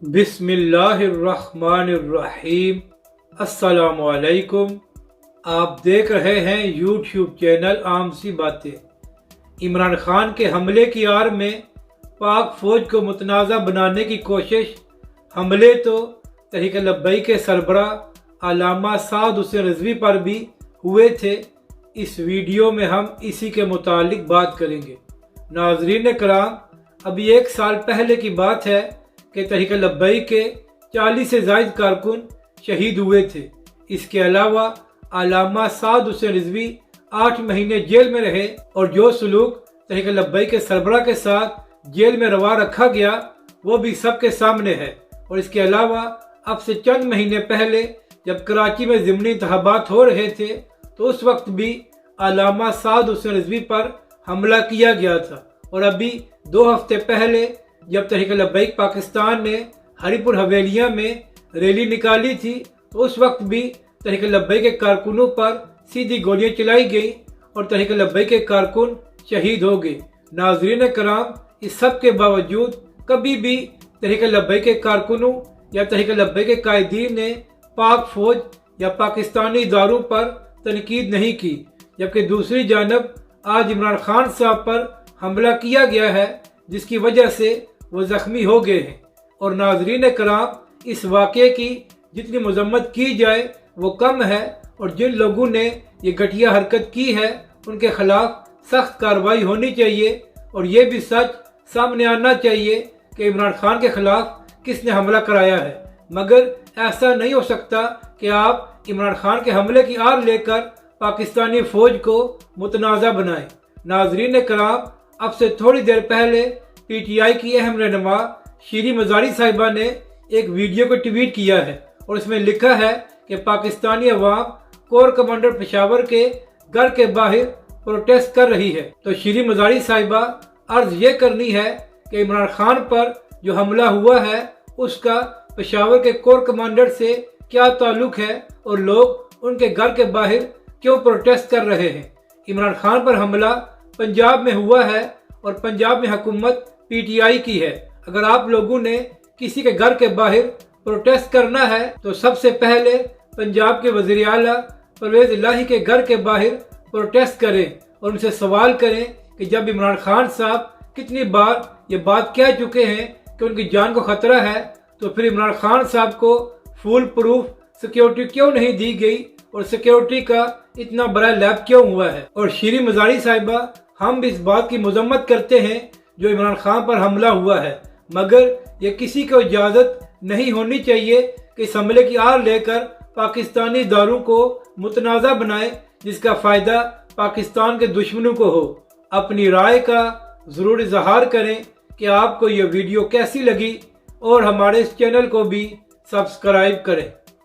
बिस्मिल्लाहिर्रहमानिर्रहीम। अस्सलामु अलैकुम। आप देख रहे हैं यूट्यूब चैनल आम सी बातें। इमरान खान के हमले की आड़ में पाक फौज को मुतनाज़ा बनाने की कोशिश। हमले तो तहरीक लब्बैक के सरबरा अल्लामा साद हुसैन रिजवी पर भी हुए थे। इस वीडियो में हम इसी के मुतालिक बात करेंगे। नाज़रीन कराम, अभी एक साल पहले की बात है कि तहरीक लब्बैक के 40 से ज़ायद कारकुन शहीद हुए थे। इसके अलावा अल्लामा साद हुसैन रिजवी 8 महीने जेल में रहे और जो सलूक तहरीक लब्बैक के सरबरा के साथ जेल में रवा रखा गया वो भी सबके सामने है। और इसके अलावा अब से चंद महीने पहले जब कराची में ज़िमनी इंतखाबात हो रहे थे तो उस वक्त भी अल्लामा साद हुसैन रिजवी पर हमला किया गया था। और अभी 2 हफ्ते पहले जब तहरीक लब्बैक पाकिस्तान ने हरिपुर हवेलिया में रैली निकाली थी तो उस वक्त भी तहरीक लब्बैक के कारकुनों पर सीधी गोलियां चलाई गई और तहरीक लब्बैक के कारकुन शहीद हो गए। नाज़रीन कराम, इस सब के बावजूद कभी भी तहरीक लब्बैक के कारकुनों या तहरीक लब्बैक के कायदीन ने पाक फौज या पाकिस्तानी इदारों पर तनकीद नहीं की, जबकि दूसरी जानब आज इमरान खान साहब पर हमला किया गया है जिसकी वजह से वो ज़ख्मी हो गए हैं। और नाज़रीन कराम, इस वाक़े की जितनी मजम्मत की जाए वो कम है और जिन लोगों ने ये घटिया हरकत की है उनके खिलाफ सख्त कार्रवाई होनी चाहिए और ये भी सच सामने आना चाहिए कि इमरान खान के खिलाफ किसने हमला कराया है। मगर ऐसा नहीं हो सकता कि आप इमरान खान के हमले की आड़ लेकर पाकिस्तानी फ़ौज को मुतनाज़ा बनाएं। नाज़रीन कराम, अब से थोड़ी देर पहले PTI की अहम रहनुमा शीरी मज़ारी साहिबा ने एक वीडियो को ट्वीट किया है और इसमें लिखा है कि पाकिस्तानी अवाम कोर कमांडर पेशावर के घर के बाहर प्रोटेस्ट कर रही है। तो शीरी मज़ारी साहिबा, अर्ज ये करनी है कि इमरान खान पर जो हमला हुआ है उसका पेशावर के कोर कमांडर से क्या ताल्लुक है और लोग उनके घर के बाहर क्यों प्रोटेस्ट कर रहे हैं। इमरान खान पर हमला पंजाब में हुआ है और पंजाब में हुकूमत PTI की है। अगर आप लोगों ने किसी के घर के बाहर प्रोटेस्ट करना है तो सबसे पहले पंजाब के वज़ीर आला परवेज़ इलाही के घर के बाहर प्रोटेस्ट करें और उनसे सवाल करें कि जब इमरान खान साहब कितनी बार ये बात कह चुके हैं कि उनकी जान को खतरा है तो फिर इमरान खान साहब को फुल प्रूफ सिक्योरिटी क्यों नहीं दी गई और सिक्योरिटी का इतना बड़ा लैब क्यों हुआ है। और शीरी मज़ारी साहिबा, हम भी इस बात की मजम्मत करते हैं जो इमरान खान पर हमला हुआ है, मगर ये किसी को इजाज़त नहीं होनी चाहिए कि इस हमले की आड़ लेकर पाकिस्तानी इदारों को मुतनाज़ा बनाए जिसका फ़ायदा पाकिस्तान के दुश्मनों को हो। अपनी राय का ज़रूर इजहार करें कि आपको ये वीडियो कैसी लगी और हमारे इस चैनल को भी सब्सक्राइब करें।